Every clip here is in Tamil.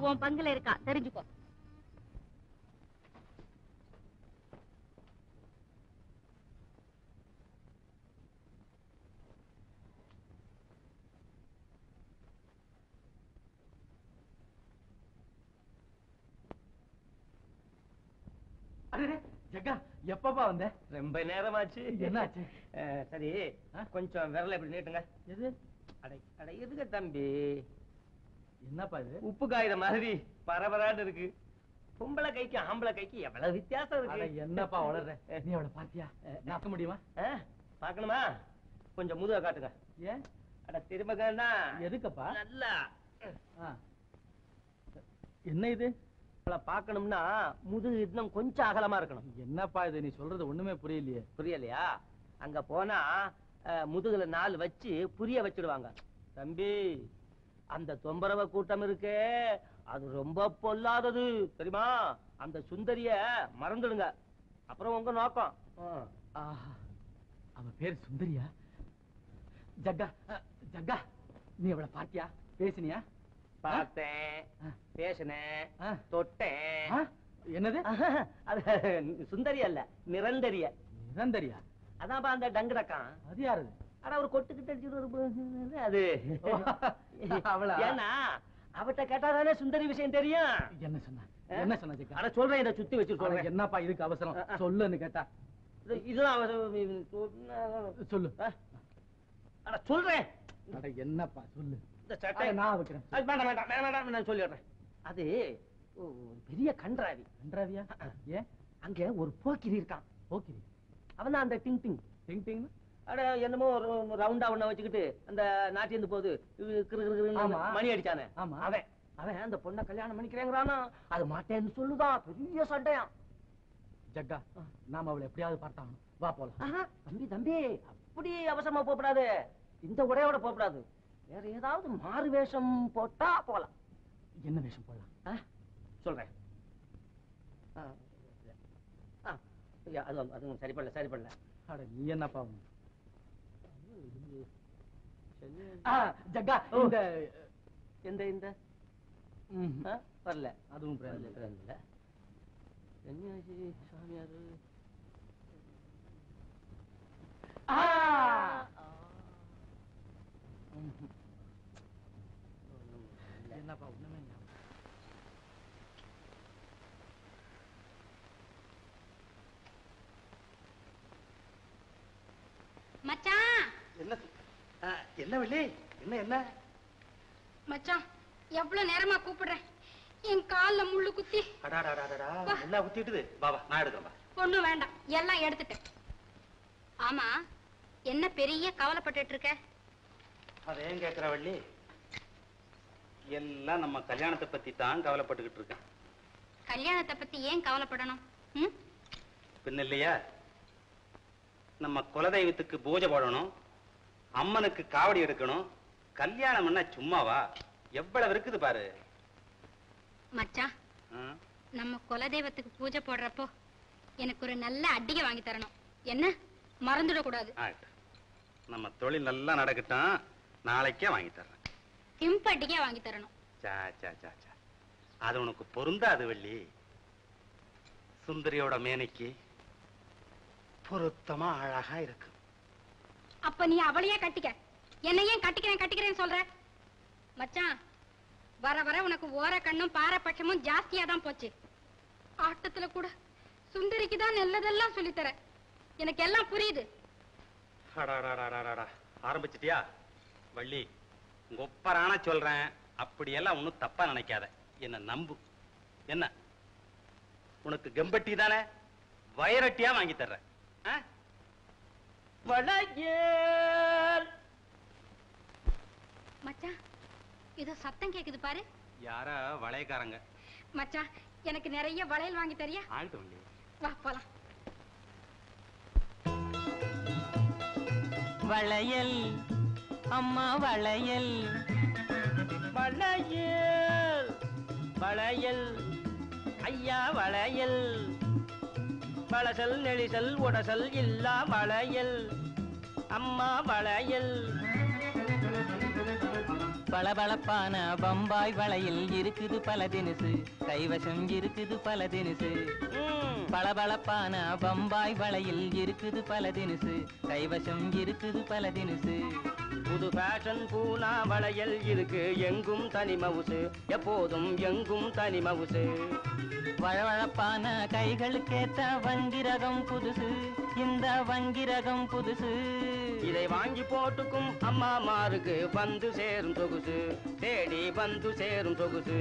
உன் பங்குல இருக்கா, தெரிஞ்சுக்கோ. ஜக்கா, எப்பப்பா வந்த? ரொம்ப நேரமாச்சு. என்னாச்சு? சரி, கொஞ்சம் விரல இப்படி நீட்டுங்க. எது? அடை அடை எதுங்க தம்பி? என்னப்பா இது? உப்பு காகித மாதிரி பரபரான்னு இருக்கு. பொம்பளை கைக்கு ஆம்பளை கைக்கு எவ்வளவு வித்தியாசம் இருக்கு. என்னப்பா வளர்ற? நீ அவளை பாத்தியா? பார்க்க முடியுமா? பாக்கணுமா? கொஞ்சம் முதுக காட்டுங்க. ஏன்? அட திரும்பகன்னா. எதுக்கப்பா? நல்லா. என்ன இது? பாக்கணும்னா முதுகு இன்னும் கொஞ்சம் அகலமா இருக்கணும். என்னப்பா இது? நீ சொல்றது ஒண்ணுமே புரியலையே. புரியலையா? அங்க போனா முதுகுல 4 வச்சு புரிய வச்சிடுவாங்க. தம்பி, அந்த தொம்பரவ கூட்டம் இருக்கே, அது ரொம்ப பொல்லாதது தெரியுமா? அந்த சுந்தரிய மறந்துடுங்க, அப்புறம் உங்க நோக்கம். அவ பேர் சுந்தரியா? ஜக்கா, ஜக்கா, நீ அவளை பாத்தியா? பேசினியா? பார்த்தேன், பேசினேன், தொட்டேன். என்னது? அது சுந்தரி அல்ல, நிரந்தரிய. நிரந்தரியா? அதான் அந்த டங்குடக்கான். அது யாரு? ஆனா ஒரு கொட்டுக்கிட்ட அது ஏன்னா அவட்ட கேட்டாதானே சுந்தரி விஷயம் தெரியும். என்ன சொன்ன? என்ன சொன்ன ஜக்கா? அட சொல்றேன், இதை சுத்தி வச்சு சொல்றேன். என்னப்பா இதுக்கு அவசரம்? சொல்லுன்னு கேட்டா இதுதான் சொல்லு. அட சொல்றேன். என்னப்பா சொல்லு. இந்த சட்டை நான் வைக்கிறேன். வேண்டாம் வேண்டாம் வேண்டாம், நான் சொல்லிடுறேன். அது பெரிய கன்றாவி. கன்றாவியா? ஏன்? அங்க ஒரு போக்கிரி இருக்கான். போக்கிரி? அவன் தான் அந்த டிங் டிங். டிங் டிங்? அட என்னமோ ஒரு ரவுண்டா ஒண்ண வச்சுக்கிட்டு அந்த நாட்டியந்து போது மணி அடிச்சானே, அவன் அவன் அந்த பொண்ணை கல்யாணம் பண்ணிக்கிறேங்கிறானா. அது மாட்டேன்னு சொல்லுதான், பெரிய சண்டையான். ஜக்கா, நாம அவளை எப்படியாவது பார்த்தாங்க. வா போலாம். தம்பி தம்பி, அப்படி அவசரமா போகக்கூடாது. இந்த உடையோட போகக்கூடாது. வேற ஏதாவது மாறு வேஷம் போட்டா போலாம். என்ன வேஷம் போடலாம்? சொல்றேன். அது சரிப்படல சரிப்படல. அட நீ என்னப்பா? ஜக்கா, இந்த எந்த இந்த வரல. அதுவும் இல்ல. சன்னியாசி சாமியாரு. என்னப்பா ஒண்ணுமே? மச்சான். என்ன என்ன வெள்ளி? என்ன என்ன மச்சான், எவ்வளவு நேரமா கூப்பிடுறேன், என் கால்ல முள்ளு குத்தி. என்ன குத்திட்டுது? பாபா நான் எடுக்கிறேன். ஒண்ணும் வேண்டாம், எல்லாம் எடுத்துட்டேன். ஆமா, என்ன பெரிய கவலைப்பட்டு இருக்க? அத ஏன் கேக்குற வள்ளி? எல்லாம் நம்ம கல்யாணத்தை பத்தி தான் கவலைப்பட்டுக்கிட்டு இருக்கேன். கல்யாணத்தை பத்தி ஏன் கவலைப்படணும்? பின்ன இல்லையா, நம்ம குலதெய்வத்துக்கு பூஜை போடணும், அம்மனுக்கு காவடி எடுக்கணும். கல்யாணம் என்ன சும்மாவா? எவ்வளவு இருக்குது பாரு. மச்சான், நம்ம குலதெய்வத்துக்கு பூஜை போடுறப்போ எனக்கு ஒரு நல்ல அடிகை வாங்கி தரணும். என்ன மறந்துடக்கூடாது. நம்ம தொழில் நல்லா நடக்கட்டும், நாளைக்கே வாங்கி தர்றேன். கிம்பட்டிக்கே வாங்கி தரணும். அது உனக்கு பொருந்தாது வள்ளி. சுந்தரியோட மேனைக்கு பொருத்தமா அழகா இருக்கு. அப்ப நீ அவளையே கட்டிக்க, என்ன ஏன் கட்டிக்கிறேன்னு சொல்ற? மச்சான், வர வர உனக்கு ஓர கண்ணும் பாரபட்சமும் ஜாஸ்தியா தான் போச்சு. ஆட்டத்துல கூட சுந்தரிக்கு தான் நல்லதெல்லாம் சொல்லித்தர. எனக்கு எல்லாம் புரியுது. ஆரம்பிச்சிட்டியா வள்ளி? ஒப்பரான சொல்றேன், அப்படியெல்லாம் ஒன்னும் தப்பா நினைக்காத, என்ன நம்பு. என்ன உனக்கு கம்பட்டி தானே, வயரட்டியா வாங்கி தர்றேன். மச்சான், இதோ சத்தம் கேக்குது பாரு. யார? வளையக்காரங்க. மச்சான், எனக்கு நிறைய வளையல் வாங்கி தரியா? ஆள்ட்டு வள்ளி, வா போலாம். வளையல் அம்மா வளையல், வளையல் வளையல் ஐயா வளையல், வளசல் நெளிசல் உடசல் இல்லா வளையல் அம்மா வளையல். பளபளப்பான பம்பாய் வளையல் இருக்குது பல தினுசு, கைவசம் இருக்குது பல தினுசு. பளபளப்பான பம்பாய் வளையல் இருக்குது பல தினுசு, கைவசம் இருக்குது பல தினுசு. புது ஃபேஷன் பூனா வளையல் இருக்கு எங்கும் தனி மவுசு, எப்போதும் எங்கும் தனி மவுசு. வழவழப்பான கைகளுக்கேத்த வங்கிரகம் புதுசு, இந்த வங்கிரகம் புதுசு. இதை வாங்கி போட்டுக்கும் அம்மாமாருக்கு வந்து சேரும் சொகுசு, தேடி வந்து சேரும் சொகுசு.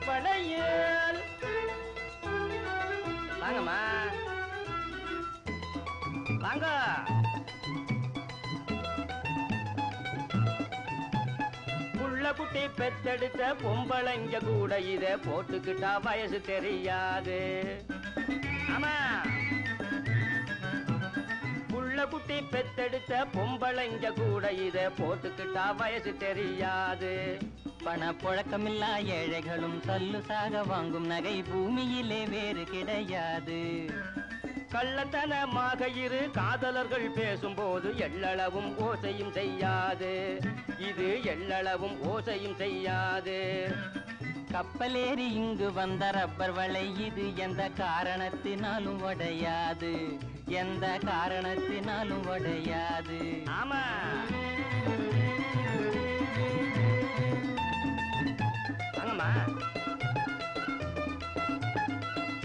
வளையல் வாங்கம்மா வாங்க. புள்ள குட்டி பெத்தெடுத்த பொம்பளைங்க கூட இத போட்டுக்கிட்டா வயசு தெரியாது. ஆமா, புள்ள குட்டி பெத்தெடுத்த பொம்பளைங்க கூட இத போட்டுக்கிட்டா வயசு தெரியாது. பண புழக்கமில்லா ஏழைகளும் சல்லுசாக வாங்கும் நகை பூமியிலே வேறு கிடையாது. கள்ளத்தனமாக இரு காதலர்கள் பேசும்போது எள்ளளவும் ஓசையும் செய்யாது, இது எள்ளளவும் ஓசையும் செய்யாது. கப்பலேறி இங்கு வந்த ரப்பர் வளை இது எந்த காரணத்தினாலும் உடையாது, எந்த காரணத்தினாலும் உடையாது. ஆமா, வாங்கம்மா.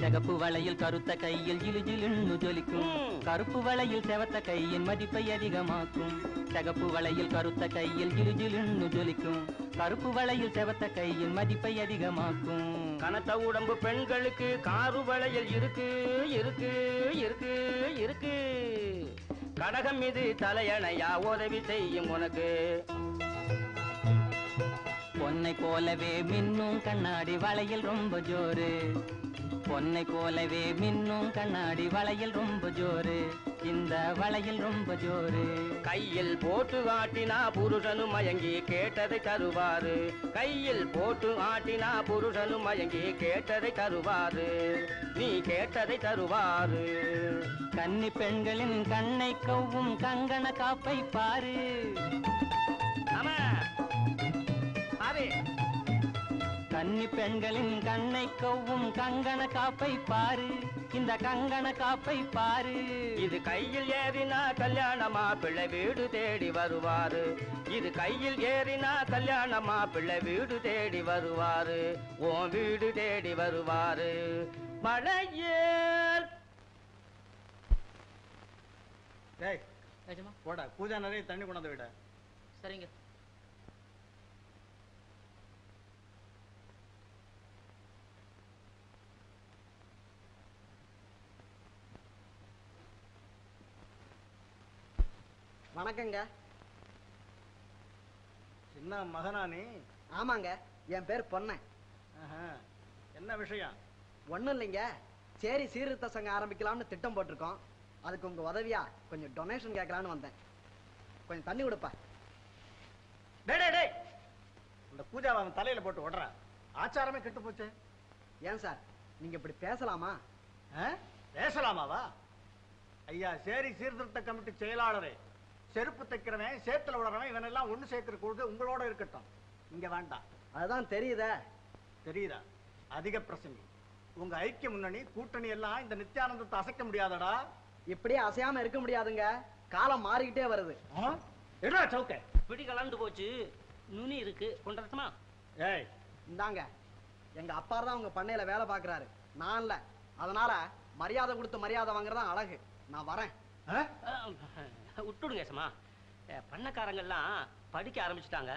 சிகப்பு வளையில் கருத்த கையில் ஜிலுஜிலுன்னு ஜொலிக்கும், கருப்பு வளையில் செவத்த கையின் மதிப்பை அதிகமாக்கும். சிகப்பு வளையில் கருத்த கையில் ஜிலுஜிலுன்னு ஜொலிக்கும், கருப்பு வளையில் செவத்த கையின் மதிப்பை அதிகமாக்கும். கனத்த உடம்பு பெண்களுக்கு காரு வளையல் இருக்கு இருக்கு இருக்கு இருக்கு. கடகம் மீது தலையணையா உதவி செய்யும் உனக்கு. பொன்னை போலவே மின்னும் கண்ணாடி வளையல் ரொம்ப ஜோரு, பொன்னை போலவே மின்னும் கண்ணாடி வளையல் ரொம்ப ஜோரு, இந்த வளையல் ரொம்ப ஜோரு. கையில் போட்டு ஆட்டினா புருஷனு மயங்கி கேட்டதை தருவாரு, கையில் போட்டு ஆட்டினா புருஷனு மயங்கி கேட்டதை தருவாரு, நீ கேட்டதை தருவாரு. கன்னி பெண்களின் கண்ணை கவ்வும் கங்கண காப்பை பாரு. ஆமா, பாரு. கன்னி பெண்களின் கண்ணை கவ்வும் கங்கண காப்பை பாரு, இந்த கங்கண காப்பை பாரு. இது கையில் ஏறினா கல்யாணமா பிள்ளை வீடு தேடி வருவாரு, இது கையில் ஏறினா கல்யாணமா பிள்ளை வீடு தேடி வருவாரு, உன் வீடு தேடி வருவாரு. மழையேல் போடா, பூஜா நிறைய தண்ணி கொண்டாந்து விட. சரிங்க. வணக்கங்க. சின்ன மகனா நீ? ஆமாங்க, என் பேர் பொன்னன். என்ன விஷயம்? ஒண்ணும் இல்லைங்க, சரி சீர்திருத்த சங்கம் ஆரம்பிக்கலாம்னு திட்டம் போட்டிருக்கோம். அதுக்கு உங்க உதவியா கொஞ்சம் டொனேஷன் கேட்கலான்னு வந்தேன். கொஞ்சம் தண்ணி கொடுப்பா. இந்த பூஜாவை அவன் தலையில போட்டு ஓடுற, ஆச்சாரமே கெட்டு போச்சு. ஏன் சார் நீங்க இப்படி பேசலாமா? பேசலாமாவா? ஐயா, சேரி சீர்திருத்த கமிட்டி செயலாளரே, செருப்பு தைக்கிறவன் சேத்துல விடுறவன் இவனெல்லாம் ஒண்ணு சேர்க்கிற கொள்கை உங்களோட இருக்கட்டும், இங்க வேண்டாம். அதுதான் தெரியுதா? தெரியுதா? அதிக பிரசங்கி. உங்க ஐக்கிய முன்னணி கூட்டணி எல்லாம் இந்த நித்யானந்தத்தை அசைக்க முடியாதடா. இப்படியே அசையாம இருக்க முடியாதுங்க, காலம் மாறிக்கிட்டே வருது. என்ன சவுக்க பிடி கலந்து போச்சு, நுனி இருக்கு, கொண்டமா. ஏய், இந்தாங்க, எங்க அப்பா தான் உங்க பண்ணையில வேலை பாக்குறாரு, நான் இல்ல. அதனால மரியாதை கொடுத்து மரியாதை வாங்குறதா அழகு. நான் வரேன். விட்டுடுங்க சமா, பண்ணக்காரங்கெல்லாம் படிக்க ஆரம்பிச்சுட்டாங்க,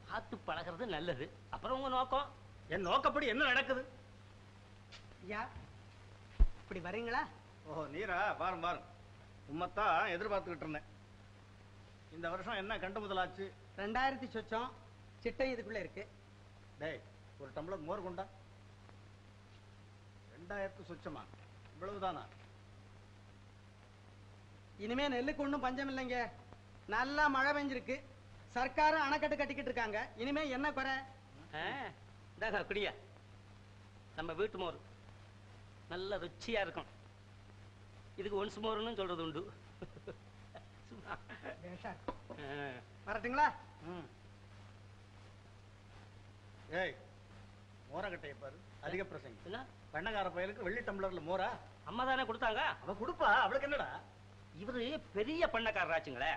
பார்த்து பழகிறது நல்லது. அப்புறம் உங்க நோக்கம்? என் நோக்கப்படி என்ன நடக்குது? ஐயா, இப்படி வரீங்களா? ஓஹோ, நீரா? பாரும் பாரும், உம்மத்தான் எதிர்பார்த்துக்கிட்டு இருந்தேன். இந்த வருஷம் என்ன கண்டு முதலாச்சு? 2000 சொச்சம், சிட்டை இதுக்குள்ள இருக்கு. டேய், ஒரு டம்ளர் மோர் கொண்டா. 2000 சொச்சமா? இவ்வளவுதானா? இனிமே நெல்லுக்கு ஒண்ணும் பஞ்சம் இல்லைங்க, நல்லா மழை பெஞ்சிருக்கு, சர்க்காரும் அணைக்கட்டு கட்டிக்கிட்டு இருக்காங்க. இனிமே என்ன குறை? குடியா, நம்ம வீட்டு மோர் நல்ல ருச்சியா இருக்கும். இதுக்கு ஒன்ஸ் மோர்னு சொல்றது உண்டு. வரட்டுங்களா? ம். ஏய், மோரக்கட்டையை பாரு, அதிக பிரசங்க. என்ன பண்ணக்கார பயலுக்கு வெள்ளி டம்ளர்ல மோரா? அம்மா தானே கொடுத்தாங்க. அவ கொடுப்பா, அவளுக்கு என்னடா? இவரு பெரிய பண்ணக்காரராச்சுங்களே.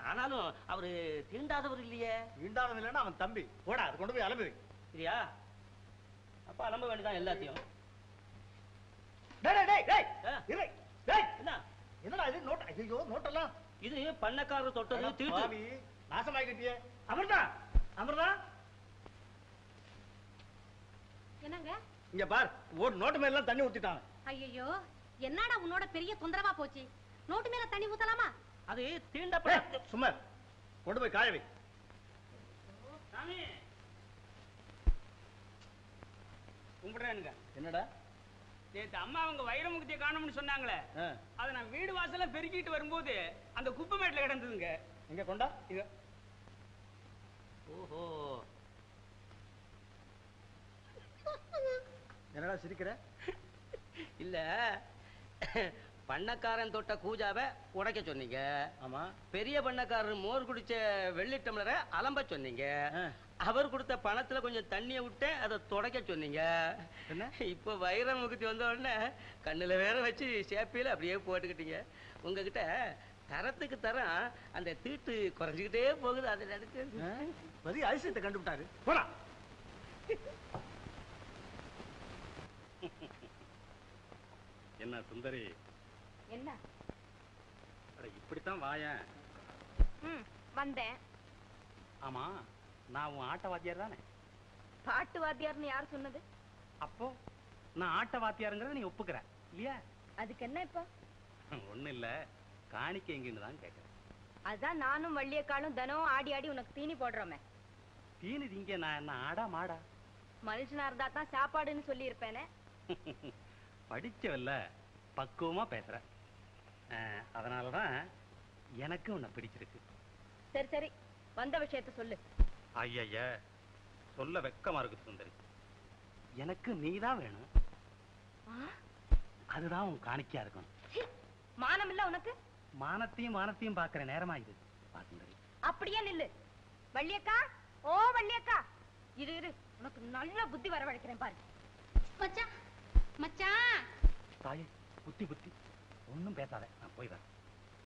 ஆனாலும் அவரு தீண்டாதவர் இல்லையே. ஈண்டானது இல்லைன்னா அவன் தம்பி. போடா, அது கொண்டு போய் அலம்பு வை. சரியா? அப்ப அலம்ப வேண்டியதான் எல்லாத்தையும். டேய் டேய் டேய் டேய் ஆ. இரு. டேய், என்ன என்னடா இது நோட்? ஐயோ, நோட்டெல்லாம் இது பண்ணக்காரர் தொட்டது அட தீட்டு. பாவி, நாசமாக்கிட்டியே. அமிர்தா, அமிர்தா, என்னங்க? இங்க பார், ஒரு நோட்டு மேல எல்லாம் தண்ணி ஊத்திட்டாங்க. ஐயோ, என்னடா உன்னோட பெரிய தொந்தரவா போச்சு? நோட்டு மேல தண்ணி ஊத்தலாமா? அது தீண்டப்பட. ஏய், சும்மா இரு. கொண்டு போய் காய வை. சாமி கும்பிடுறேனுங்க. என்னடா? நேத்து அம்மா அவங்க வைரமுகத்தை காணும்னு சொன்னாங்களே, ஆ, அதை நான் வீடு வாசல்ல பெருக்கிட்டு வரும்போது அந்த குப்பை மேட்ல கிடந்ததுங்க. இங்க கொண்டா. இது ஓஹோ, என்னடா சிரிக்கிற? இல்ல பண்ணக்காரன் தொட்ட கூஜாவை உடைக்க சொன்னீங்க. ஆமா. பெரிய பண்ணக்காரர் மோர் குடிச்ச வெள்ளி டம்ளரை அலம்ப சொன்னீங்க. ஆ. அவர் கொடுத்த பணத்துல கொஞ்சம் தண்ணிய விட்டு அதை துடைக்க சொன்னீங்க. என்ன? இப்ப வைர முகத்தி வந்த உடனே கண்ணுல வேற வச்சு சேப்பியில அப்படியே போட்டுக்கிட்டீங்க. உங்ககிட்ட தரத்துக்கு தரம் அந்த தீட்டு குறைஞ்சுக்கிட்டே போகுது. அதை நினைச்சு மதி அதிசயத்தை கண்டுபிட்டாரு. போடா. என்ன சுந்தரி, என்ன? அட இப்படித்தான் வாயேன். வந்தேன். ஆமா, நான் உன் ஆட்ட வாத்தியார் தானே? பாட்டு வாத்தியார்னு யார் சொன்னது? அப்போ நான் ஆட்ட வாத்தியாருங்கிறத நீ ஒப்புக்கிற இல்லையா? அதுக்கு என்ன இப்ப? ஒண்ணும் இல்ல, காணிக்கை எங்கன்னு தான் கேட்கிறேன். அதான் நானும் வள்ளியக்காலும் தினம் ஆடி ஆடி உனக்கு தீனி போடுறோமே. தீனி இங்க நான் என்ன ஆடா மாடா? மனுஷனா இருந்தா தான் சாப்பாடுன்னு சொல்லி இருப்பேனே. படிச்சவல்ல, பக்குவமா பேசுற. அதனாலதான் எனக்கு உன்னை பிடிச்சிருக்கு. சரி சரி, வந்த விஷயத்த சொல்லு. ஐய, சொல்ல வெக்கமா இருக்கு சுந்தரி. எனக்கு நீதான் வேணும். அதுதான் உன் காணிக்கையா இருக்கணும். மானம் இல்ல உனக்கு? மானத்தையும் பாக்குற நேரமா இது. வா சுந்தரி. அப்படியே நில்லு. வள்ளியக்கா, ஓ வள்ளியக்கா, இரு இரு, உனக்கு நல்ல புத்தி வரவழைக்கிறேன் பாரு. மச்சான், மச்சான். தாயே, புத்தி ஒண்ணும் பேசாத, நான் போய் வரேன்.